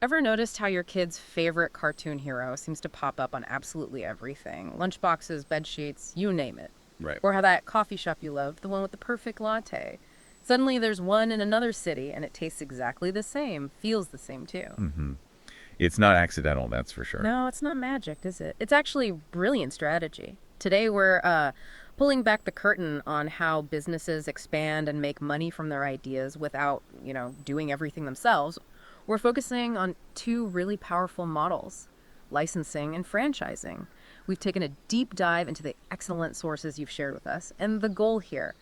Ever noticed how your kid's favorite cartoon hero seems to pop up on absolutely everything? Lunchboxes, bed sheets, you name it. Right. Or how that coffee shop you love, the one with the perfect latte. Suddenly there's one in another city and it tastes exactly the same, feels the same too. Hmm. It's not accidental, that's for sure. No, it's not magic, is it? It's actually brilliant strategy. Today we're pulling back the curtain on how businesses expand and make money from their ideas without, doing everything themselves. We're focusing on two really powerful models, licensing and franchising. We've taken a deep dive into the excellent sources you've shared with us, and the goal here.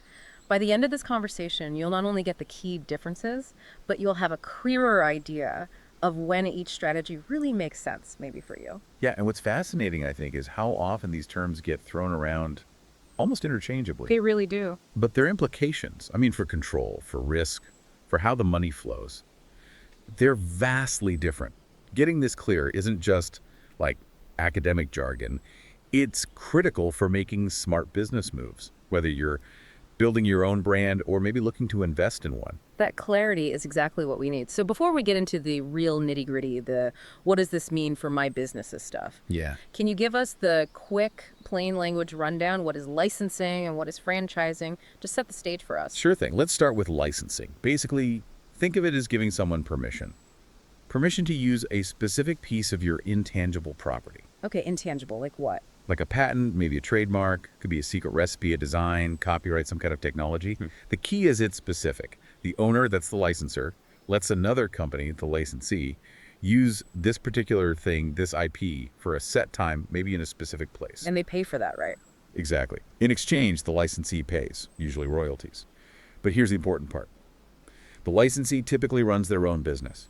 By the end of this conversation, you'll not only get the key differences, but you'll have a clearer idea of when each strategy really makes sense, maybe for you. Yeah, and what's fascinating, I think, is how often these terms get thrown around almost interchangeably. They really do. But their implications, I mean, for control, for risk, for how the money flows, they're vastly different. Getting this clear isn't just like academic jargon, it's critical for making smart business moves, whether you're building your own brand or maybe looking to invest in one. That clarity is exactly what we need. So before we get into the real nitty-gritty, the what does this mean for my businesses stuff, Yeah. can you give us the quick, plain language rundown? What is licensing and what is franchising? Just set the stage for us. Sure thing. Let's start with licensing. Basically, think of it as giving someone permission. Permission to use a specific piece of your intangible property. Okay, intangible, like what? Like a patent, maybe a trademark, could be a secret recipe, a design, copyright, some kind of technology. The key is it's specific. The owner, that's the licensor, lets another company, the licensee, use this particular thing, this IP, for a set time, maybe in a specific place. And they pay for that, right? Exactly. In exchange, the licensee pays, usually royalties. But here's the important part. The licensee typically runs their own business.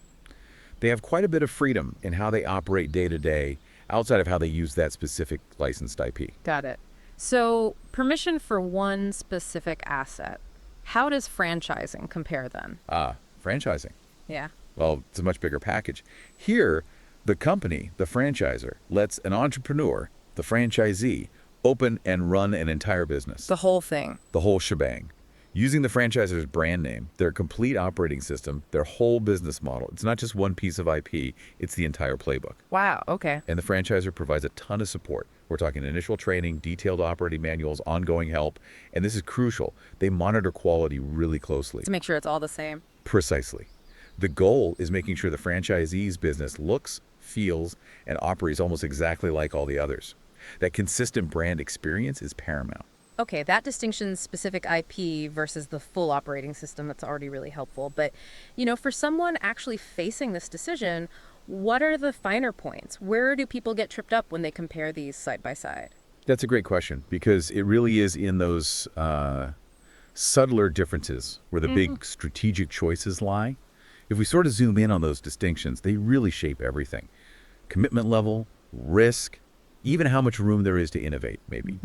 They have quite a bit of freedom in how they operate day to day, outside of how they use that specific licensed IP. Got it. So, permission for one specific asset. How does franchising compare then? Franchising. Yeah. Well, it's a much bigger package. Here, the company, the franchisor, lets an entrepreneur, the franchisee, open and run an entire business. The whole thing. The whole shebang. Using the franchisor's brand name, their complete operating system, their whole business model. It's not just one piece of IP, it's the entire playbook. Wow, okay. And the franchisor provides a ton of support. We're talking initial training, detailed operating manuals, ongoing help, and this is crucial. They monitor quality really closely. To make sure it's all the same. Precisely. The goal is making sure the franchisee's business looks, feels, and operates almost exactly like all the others. That consistent brand experience is paramount. Okay, that distinction's specific IP versus the full operating system, that's already really helpful. But, for someone actually facing this decision, what are the finer points? Where do people get tripped up when they compare these side by side? That's a great question because it really is in those subtler differences where the big strategic choices lie. If we sort of zoom in on those distinctions, they really shape everything. Commitment level, risk, even how much room there is to innovate, maybe.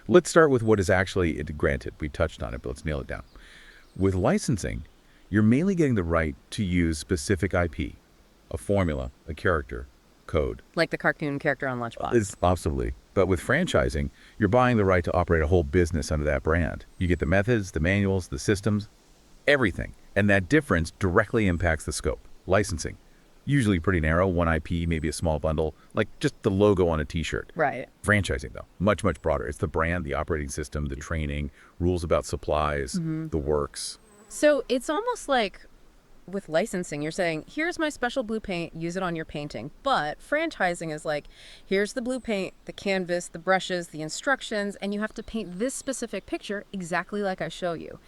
Let's start with what is actually granted. We touched on it, but let's nail it down. With licensing, you're mainly getting the right to use specific IP, a formula, a character, code. Like the cartoon character on Lunchbox. It's absolutely. But with franchising, you're buying the right to operate a whole business under that brand. You get the methods, the manuals, the systems, everything. And that difference directly impacts the scope. Licensing, usually pretty narrow, one IP, maybe a small bundle, like just the logo on a t-shirt. Right. Franchising, though, much, much broader. It's the brand, the operating system, the training, rules about supplies, the works. So it's almost like with licensing, you're saying, here's my special blue paint, use it on your painting. But franchising is like, here's the blue paint, the canvas, the brushes, the instructions, and you have to paint this specific picture exactly like I show you.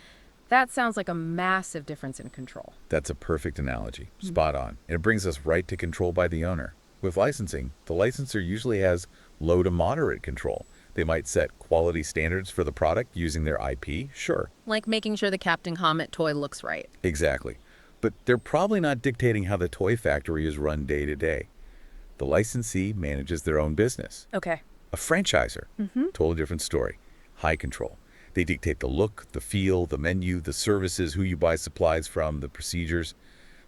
That sounds like a massive difference in control. That's a perfect analogy. Spot on. And it brings us right to control by the owner. With licensing, the licensor usually has low to moderate control. They might set quality standards for the product using their IP, sure. Like making sure the Captain Comet toy looks right. Exactly. But they're probably not dictating how the toy factory is run day to day. The licensee manages their own business. Okay. A franchisor, totally different story. High control. They dictate the look, the feel, the menu, the services, who you buy supplies from, the procedures.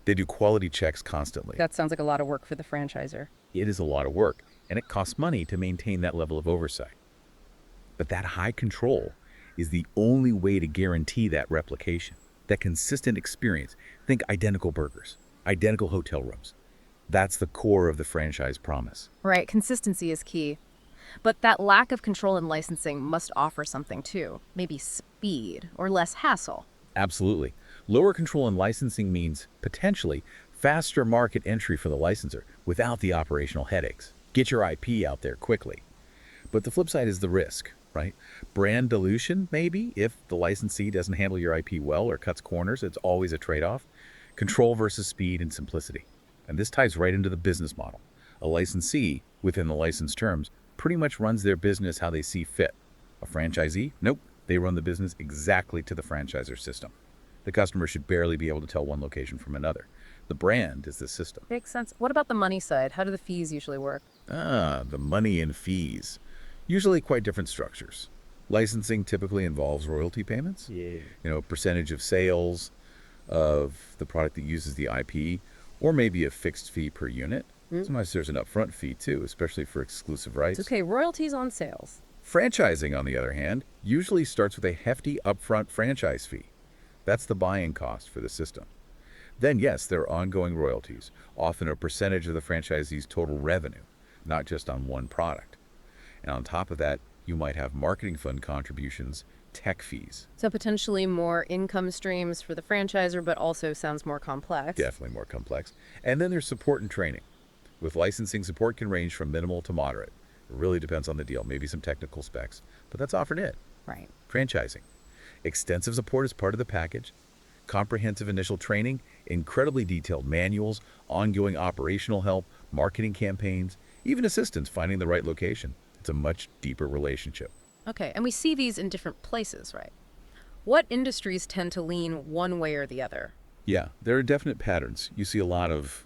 They do quality checks constantly. That sounds like a lot of work for the franchisor. It is a lot of work, and it costs money to maintain that level of oversight. But that high control is the only way to guarantee that replication, that consistent experience. Think identical burgers, identical hotel rooms. That's the core of the franchise promise. Right, consistency is key. But that lack of control in licensing must offer something too. Maybe speed or less hassle. Absolutely. Lower control and licensing means, potentially, faster market entry for the licensor without the operational headaches. Get your IP out there quickly. But the flip side is the risk, right? Brand dilution, maybe, if the licensee doesn't handle your IP well or cuts corners. It's always a trade-off. Control versus speed and simplicity. And this ties right into the business model. A licensee, within the license terms, pretty much runs their business how they see fit. A franchisee? Nope. They run the business exactly to the franchisor system. The customer should barely be able to tell one location from another. The brand is the system. Makes sense. What about the money side? How do the fees usually work? The money and fees. Usually quite different structures. Licensing typically involves royalty payments. A percentage of sales of the product that uses the IP, or maybe a fixed fee per unit. Sometimes there's an upfront fee too, especially for exclusive rights. It's okay, royalties on sales. Franchising, on the other hand, usually starts with a hefty upfront franchise fee. That's the buying cost for the system. Then, yes, there are ongoing royalties, often a percentage of the franchisee's total revenue, not just on one product. And on top of that, you might have marketing fund contributions, tech fees. So potentially more income streams for the franchisor, but also sounds more complex. Definitely more complex. And then there's support and training. With licensing, support can range from minimal to moderate. It really depends on the deal, maybe some technical specs, but that's often it. Right. Franchising. Extensive support is part of the package. Comprehensive initial training, incredibly detailed manuals, ongoing operational help, marketing campaigns, even assistance finding the right location. It's a much deeper relationship. Okay, and we see these in different places, right? What industries tend to lean one way or the other? Yeah, there are definite patterns. You see a lot of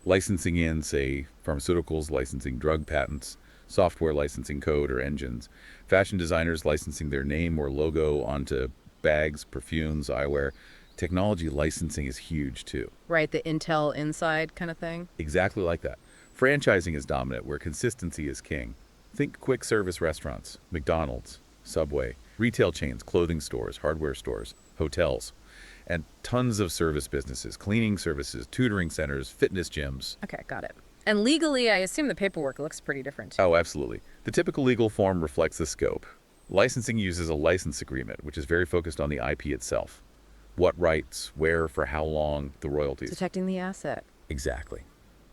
licensing in, say, pharmaceuticals licensing drug patents, software licensing code or engines, fashion designers licensing their name or logo onto bags, perfumes, eyewear. Technology licensing is huge too. Right, the Intel Inside kind of thing? Exactly like that. Franchising is dominant where consistency is king. Think quick service restaurants, McDonald's, Subway, retail chains, clothing stores, hardware stores, hotels, and tons of service businesses, cleaning services, tutoring centers, fitness gyms. Okay, got it. And legally, I assume the paperwork looks pretty different. Oh, absolutely. The typical legal form reflects the scope. Licensing uses a license agreement, which is very focused on the IP itself. What rights, where, for how long, the royalties. Protecting the asset. Exactly.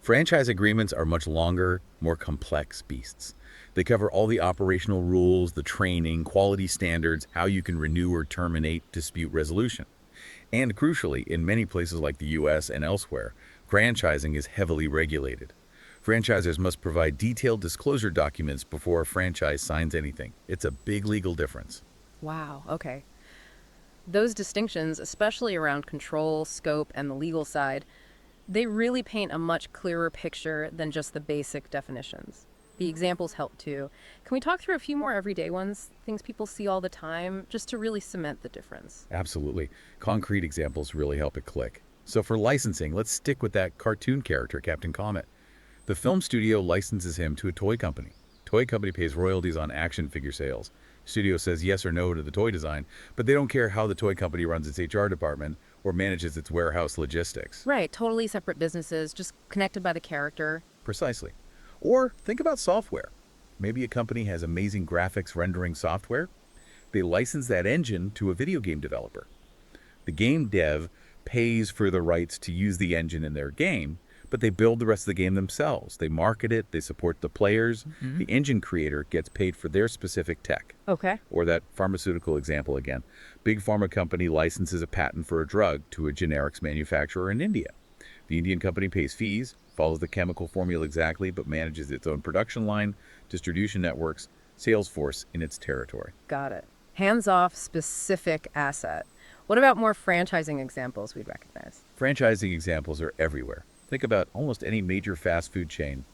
Franchise agreements are much longer, more complex beasts. They cover all the operational rules, the training, quality standards, how you can renew or terminate dispute resolution. And crucially, in many places like the US and elsewhere, franchising is heavily regulated. Franchisors must provide detailed disclosure documents before a franchise signs anything. It's a big legal difference. Wow, okay. Those distinctions, especially around control, scope, and the legal side, they really paint a much clearer picture than just the basic definitions. The examples help too. Can we talk through a few more everyday ones, things people see all the time, just to really cement the difference? Absolutely. Concrete examples really help it click. So for licensing, let's stick with that cartoon character, Captain Comet. The film studio licenses him to a toy company. Toy company pays royalties on action figure sales. Studio says yes or no to the toy design, but they don't care how the toy company runs its HR department or manages its warehouse logistics. Right, totally separate businesses, just connected by the character. Precisely. Or think about software. Maybe a company has amazing graphics rendering software. They license that engine to a video game developer. The game dev pays for the rights to use the engine in their game, but they build the rest of the game themselves. They market it, they support the players. The engine creator gets paid for their specific tech. Okay. Or that pharmaceutical example again. Big pharma company licenses a patent for a drug to a generics manufacturer in India. The Indian company pays fees, follows the chemical formula exactly, but manages its own production line, distribution networks, sales force in its territory. Got it. Hands-off, specific asset. What about more franchising examples we'd recognize? Franchising examples are everywhere. Think about almost any major fast food chain.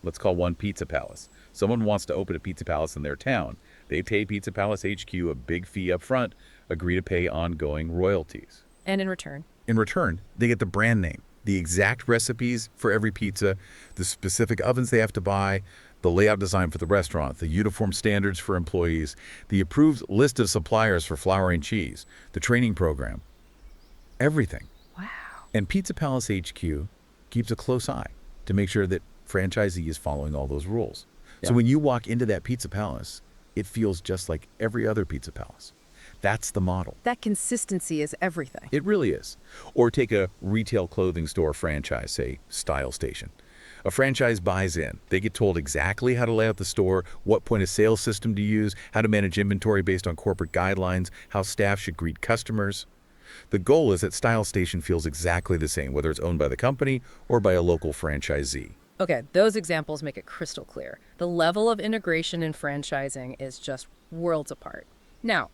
Let's call one Pizza Palace. Someone wants to open a Pizza Palace in their town. They pay Pizza Palace HQ a big fee up front, agree to pay ongoing royalties. And in return? In return, they get the brand name, the exact recipes for every pizza, the specific ovens they have to buy, the layout design for the restaurant, the uniform standards for employees, the approved list of suppliers for flour and cheese, the training program. Everything. Wow. And Pizza Palace HQ keeps a close eye to make sure that franchisee is following all those rules. So Yeah. when you walk into that pizza palace, it feels just like every other pizza palace. That's the model. That consistency is everything. It really is. Or take a retail clothing store franchise, say Style Station. A franchise buys in. They get told exactly how to lay out the store, what point of sale system to use, how to manage inventory based on corporate guidelines, how staff should greet customers. The goal is that Style Station feels exactly the same, whether it's owned by the company or by a local franchisee. Okay, those examples make it crystal clear. The level of integration in franchising is just worlds apart. Now,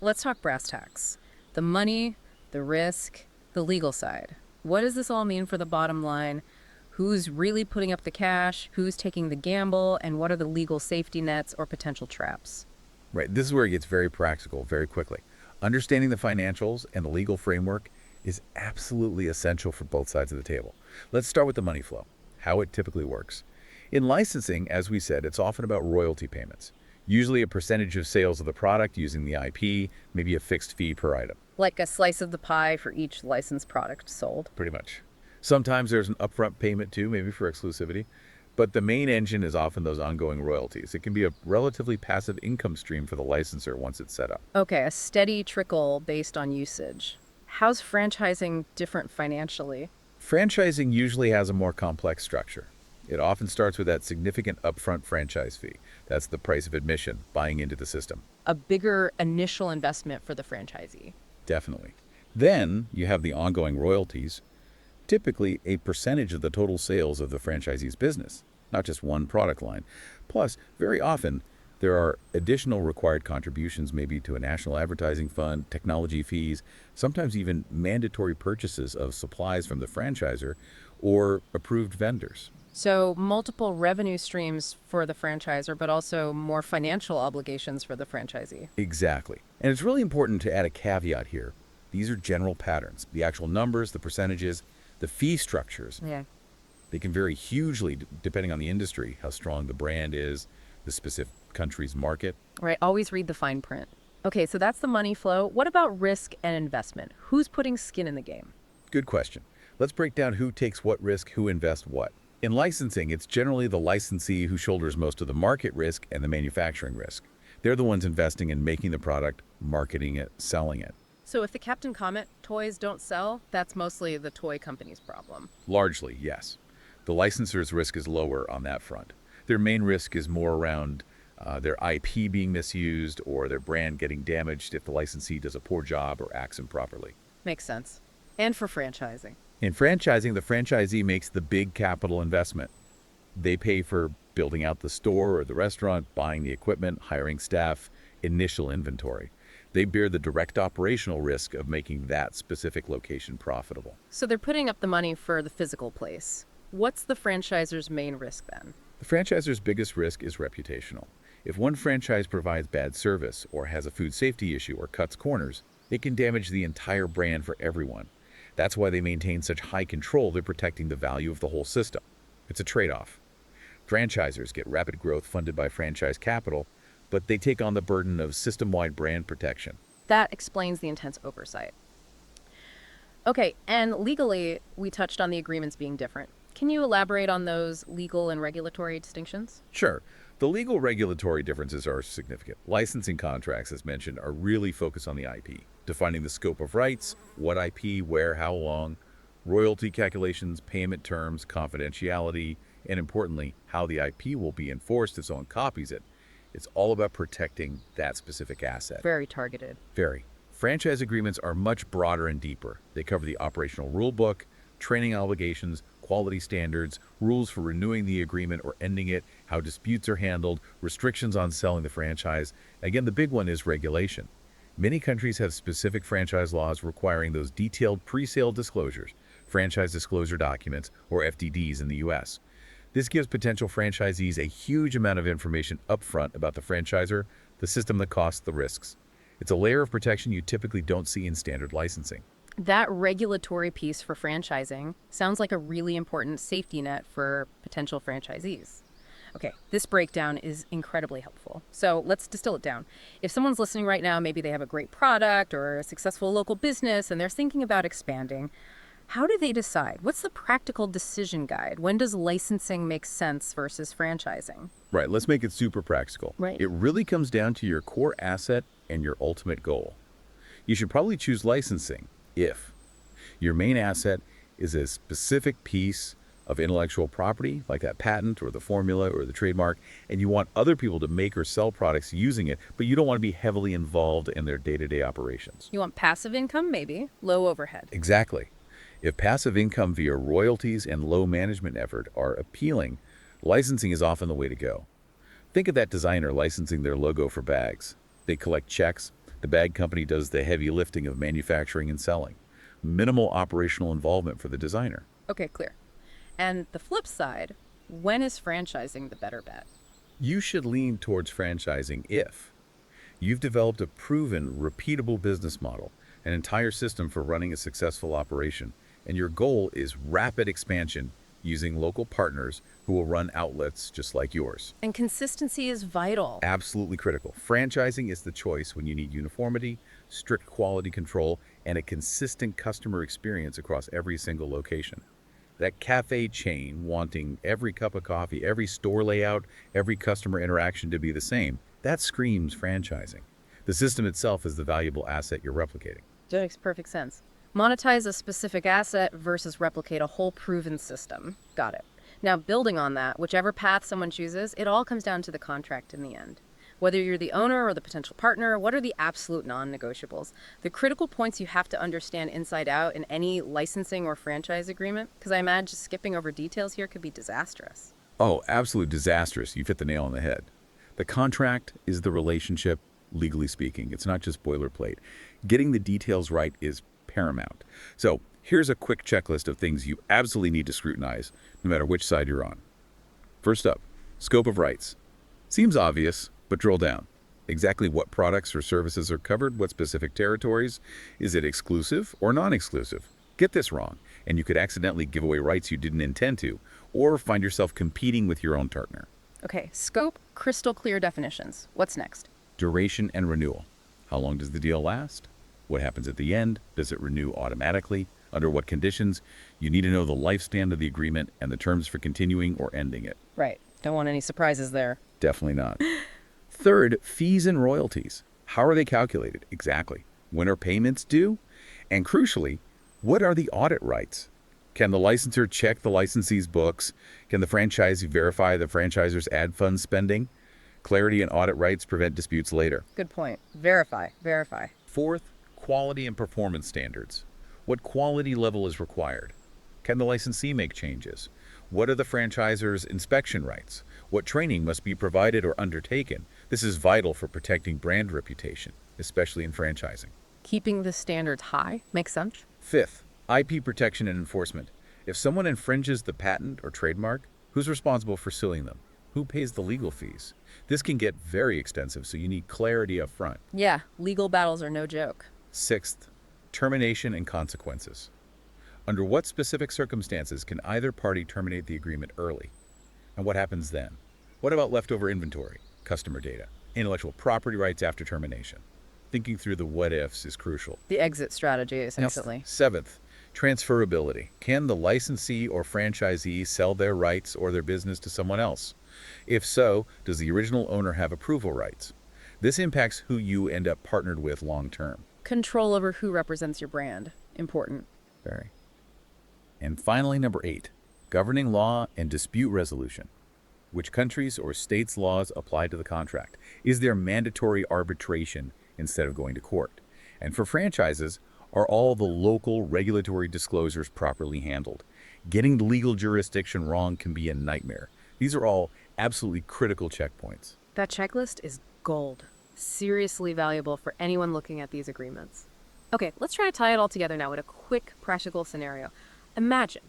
let's talk brass tacks. The money, the risk, the legal side. What does this all mean for the bottom line? Who's really putting up the cash? Who's taking the gamble? And what are the legal safety nets or potential traps? Right, this is where it gets very practical very quickly. Understanding the financials and the legal framework is absolutely essential for both sides of the table. Let's start with the money flow, how it typically works. In licensing, as we said, it's often about royalty payments, usually a percentage of sales of the product using the IP, maybe a fixed fee per item. Like a slice of the pie for each licensed product sold. Pretty much. Sometimes there's an upfront payment too, maybe for exclusivity, but the main engine is often those ongoing royalties. It can be a relatively passive income stream for the licensor once it's set up. Okay, a steady trickle based on usage. How's franchising different financially? Franchising usually has a more complex structure. It often starts with that significant upfront franchise fee. That's the price of admission, buying into the system. A bigger initial investment for the franchisee. Definitely. Then you have the ongoing royalties, typically a percentage of the total sales of the franchisee's business, not just one product line. Plus, very often, there are additional required contributions, maybe to a national advertising fund, technology fees, sometimes even mandatory purchases of supplies from the franchisor or approved vendors. So, multiple revenue streams for the franchisor, but also more financial obligations for the franchisee. Exactly. And it's really important to add a caveat here. These are general patterns. The actual numbers, the percentages, the fee structures, Yeah. they can vary hugely depending on the industry, how strong the brand is, the specific country's market. Right, always read the fine print. Okay, so that's the money flow. What about risk and investment? Who's putting skin in the game? Good question. Let's break down who takes what risk, who invests what. In licensing, it's generally the licensee who shoulders most of the market risk and the manufacturing risk. They're the ones investing in making the product, marketing it, selling it. So if the Captain Comet toys don't sell, that's mostly the toy company's problem. Largely, yes. The licensor's risk is lower on that front. Their main risk is more around their IP being misused or their brand getting damaged if the licensee does a poor job or acts improperly. Makes sense. And for franchising. In franchising, the franchisee makes the big capital investment. They pay for building out the store or the restaurant, buying the equipment, hiring staff, initial inventory. They bear the direct operational risk of making that specific location profitable. So they're putting up the money for the physical place. What's the franchisor's main risk then? The franchisor's biggest risk is reputational. If one franchise provides bad service or has a food safety issue or cuts corners, it can damage the entire brand for everyone. That's why they maintain such high control. They're protecting the value of the whole system. It's a trade-off. Franchisors get rapid growth funded by franchise capital, but they take on the burden of system-wide brand protection. That explains the intense oversight. Okay, and legally, we touched on the agreements being different. Can you elaborate on those legal and regulatory distinctions? Sure, the legal regulatory differences are significant. Licensing contracts, as mentioned, are really focused on the IP, defining the scope of rights, what IP, where, how long, royalty calculations, payment terms, confidentiality, and importantly, how the IP will be enforced if someone copies it. It's all about protecting that specific asset. Very targeted. Very. Franchise agreements are much broader and deeper. They cover the operational rule book, training obligations, quality standards, rules for renewing the agreement or ending it, how disputes are handled, restrictions on selling the franchise. Again, the big one is regulation. Many countries have specific franchise laws requiring those detailed pre-sale disclosures, franchise disclosure documents, or FDDs in the US. This gives potential franchisees a huge amount of information upfront about the franchisor, the system that costs the risks. It's a layer of protection you typically don't see in standard licensing. That regulatory piece for franchising sounds like a really important safety net for potential franchisees. Okay, this breakdown is incredibly helpful. So let's distill it down. If someone's listening right now, maybe they have a great product or a successful local business and they're thinking about expanding, How do they decide? What's the practical decision guide? When does licensing make sense versus franchising? Right, let's make it super practical. Right. It really comes down to your core asset and your ultimate goal. You should probably choose licensing if your main asset is a specific piece of intellectual property, like that patent or the formula or the trademark, and you want other people to make or sell products using it, but you don't want to be heavily involved in their day-to-day operations. You want passive income, maybe, low overhead. Exactly. If passive income via royalties and low management effort are appealing, licensing is often the way to go. Think of that designer licensing their logo for bags. They collect checks. The bag company does the heavy lifting of manufacturing and selling. Minimal operational involvement for the designer. Okay, clear. And the flip side, when is franchising the better bet? You should lean towards franchising if you've developed a proven, repeatable business model, an entire system for running a successful operation, and your goal is rapid expansion using local partners who will run outlets just like yours. And consistency is vital. Absolutely critical. Franchising is the choice when you need uniformity, strict quality control, and a consistent customer experience across every single location. That cafe chain wanting every cup of coffee, every store layout, every customer interaction to be the same, that screams franchising. The system itself is the valuable asset you're replicating. That makes perfect sense. Monetize a specific asset versus replicate a whole proven system. Got it. Now, building on that, whichever path someone chooses, it all comes down to the contract in the end. Whether you're the owner or the potential partner, what are the absolute non-negotiables? The critical points you have to understand inside out in any licensing or franchise agreement? Because I imagine skipping over details here could be disastrous. Oh, absolute disastrous. You've hit the nail on the head. The contract is the relationship, legally speaking. It's not just boilerplate. Getting the details right is paramount. So here's a quick checklist of things you absolutely need to scrutinize, no matter which side you're on. First up, scope of rights. Seems obvious, but drill down. Exactly what products or services are covered, what specific territories, is it exclusive or non-exclusive? Get this wrong, and you could accidentally give away rights you didn't intend to, or find yourself competing with your own partner. Okay, scope, crystal clear definitions. What's next? Duration and renewal. How long does the deal last? What happens at the end? Does it renew automatically? Under what conditions? You need to know the lifespan of the agreement and the terms for continuing or ending it. Right. Don't want any surprises there. Definitely not. Third, fees and royalties. How are they calculated? Exactly. When are payments due? And crucially, what are the audit rights? Can the licensor check the licensee's books? Can the franchisee verify the franchisor's ad fund spending? Clarity and audit rights prevent disputes later. Good point. Verify. Fourth, quality and performance standards. What quality level is required? Can the licensee make changes? What are the franchisor's inspection rights? What training must be provided or undertaken? This is vital for protecting brand reputation, especially in franchising. Keeping the standards high makes sense. Fifth, IP protection and enforcement. If someone infringes the patent or trademark, who's responsible for suing them? Who pays the legal fees? This can get very extensive, so you need clarity up front. Yeah, legal battles are no joke. Sixth, termination and consequences. Under what specific circumstances can either party terminate the agreement early? And what happens then? What about leftover inventory, customer data, intellectual property rights after termination? Thinking through the what-ifs is crucial. The exit strategy, essentially. Seventh, transferability. Can the licensee or franchisee sell their rights or their business to someone else? If so, does the original owner have approval rights? This impacts who you end up partnered with long term. Control over who represents your brand. Important. Very. And finally, number 8, governing law and dispute resolution. Which countries' or states' laws apply to the contract? Is there mandatory arbitration instead of going to court? And for franchises, are all the local regulatory disclosures properly handled? Getting the legal jurisdiction wrong can be a nightmare. These are all absolutely critical checkpoints. That checklist is gold. Seriously valuable for anyone looking at these agreements. Okay, let's try to tie it all together now with a quick practical scenario. Imagine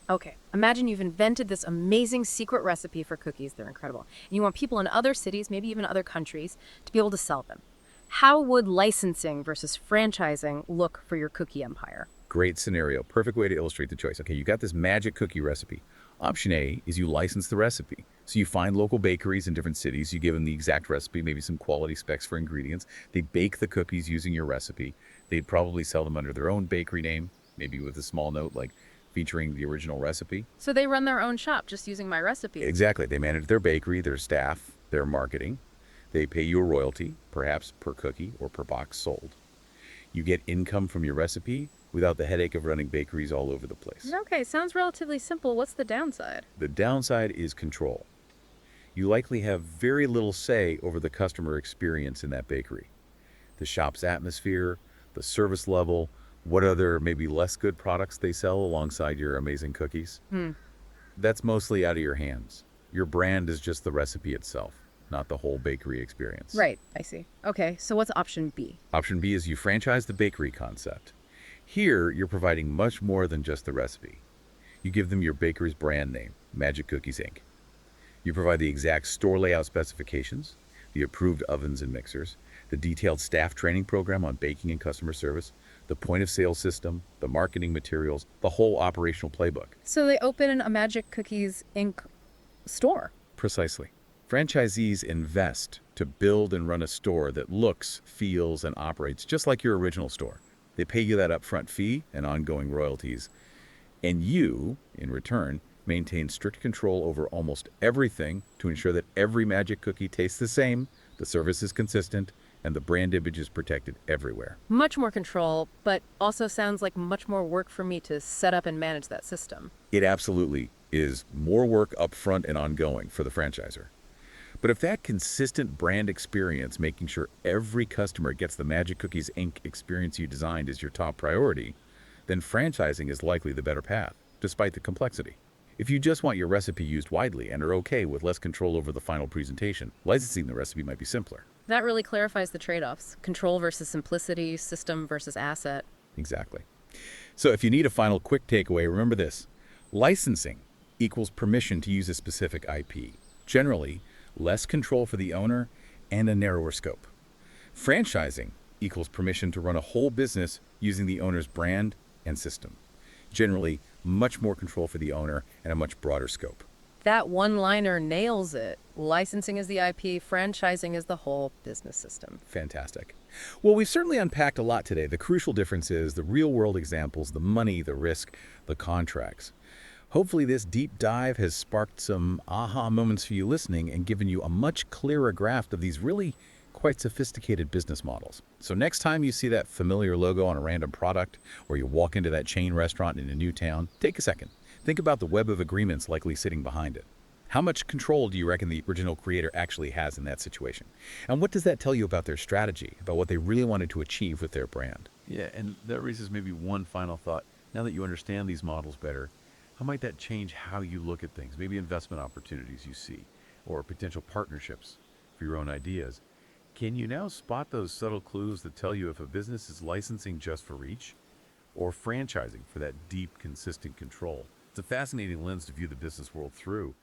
you've invented this amazing secret recipe for cookies. They're incredible. And you want people in other cities, maybe even other countries, to be able to sell them. How would licensing versus franchising look for your cookie empire? Great scenario. Perfect way to illustrate the choice. Okay, you got this magic cookie recipe. Option A is you license the recipe. So you find local bakeries in different cities, you give them the exact recipe, maybe some quality specs for ingredients. They bake the cookies using your recipe. They'd probably sell them under their own bakery name. maybe with a small note like featuring the original recipe. So they run their own shop just using my recipes. Exactly. They manage their bakery, their staff, their marketing. They pay you a royalty, perhaps per cookie or per box sold. You get income from your recipe without the headache of running bakeries all over the place. Okay, sounds relatively simple. What's the downside? The downside is control. You likely have very little say over the customer experience in that bakery. The shop's atmosphere, the service level, what other maybe less good products they sell alongside your amazing cookies. That's mostly out of your hands. Your brand is just the recipe itself, not the whole bakery experience. Right, I see. Okay, so what's option B? Option B is you franchise the bakery concept. Here, you're providing much more than just the recipe. You give them your baker's brand name, Magic Cookies Inc. You provide the exact store layout specifications, the approved ovens and mixers, the detailed staff training program on baking and customer service, the point of sale system, the marketing materials, the whole operational playbook. So they open a Magic Cookies Inc. store. Precisely. Franchisees invest to build and run a store that looks, feels, and operates just like your original store. They pay you that upfront fee and ongoing royalties. And you, in return, maintain strict control over almost everything to ensure that every Magic Cookie tastes the same, the service is consistent, and the brand image is protected everywhere. Much more control, but also sounds like much more work for me to set up and manage that system. It absolutely is more work upfront and ongoing for the franchisor. But if that consistent brand experience, making sure every customer gets the Magic Cookies Inc. experience you designed is your top priority, then franchising is likely the better path, despite the complexity. If you just want your recipe used widely and are okay with less control over the final presentation, licensing the recipe might be simpler. That really clarifies the trade-offs. Control versus simplicity, system versus asset. Exactly. So if you need a final quick takeaway, remember this. Licensing equals permission to use a specific IP. Generally, less control for the owner and a narrower scope. Franchising equals permission to run a whole business using the owner's brand and system. Generally, much more control for the owner and a much broader scope. That one-liner nails it. Licensing is the IP, franchising is the whole business system. Fantastic. Well, we've certainly unpacked a lot today. The crucial difference is the real-world examples, the money, the risk, the contracts. Hopefully this deep dive has sparked some aha moments for you listening and given you a much clearer grasp of these really quite sophisticated business models. So next time you see that familiar logo on a random product or you walk into that chain restaurant in a new town, take a second. Think about the web of agreements likely sitting behind it. How much control do you reckon the original creator actually has in that situation? And what does that tell you about their strategy, about what they really wanted to achieve with their brand? Yeah, and that raises maybe one final thought. Now that you understand these models better, how might that change how you look at things? Maybe investment opportunities you see, or potential partnerships for your own ideas. Can you now spot those subtle clues that tell you if a business is licensing just for reach or franchising for that deep, consistent control? It's a fascinating lens to view the business world through,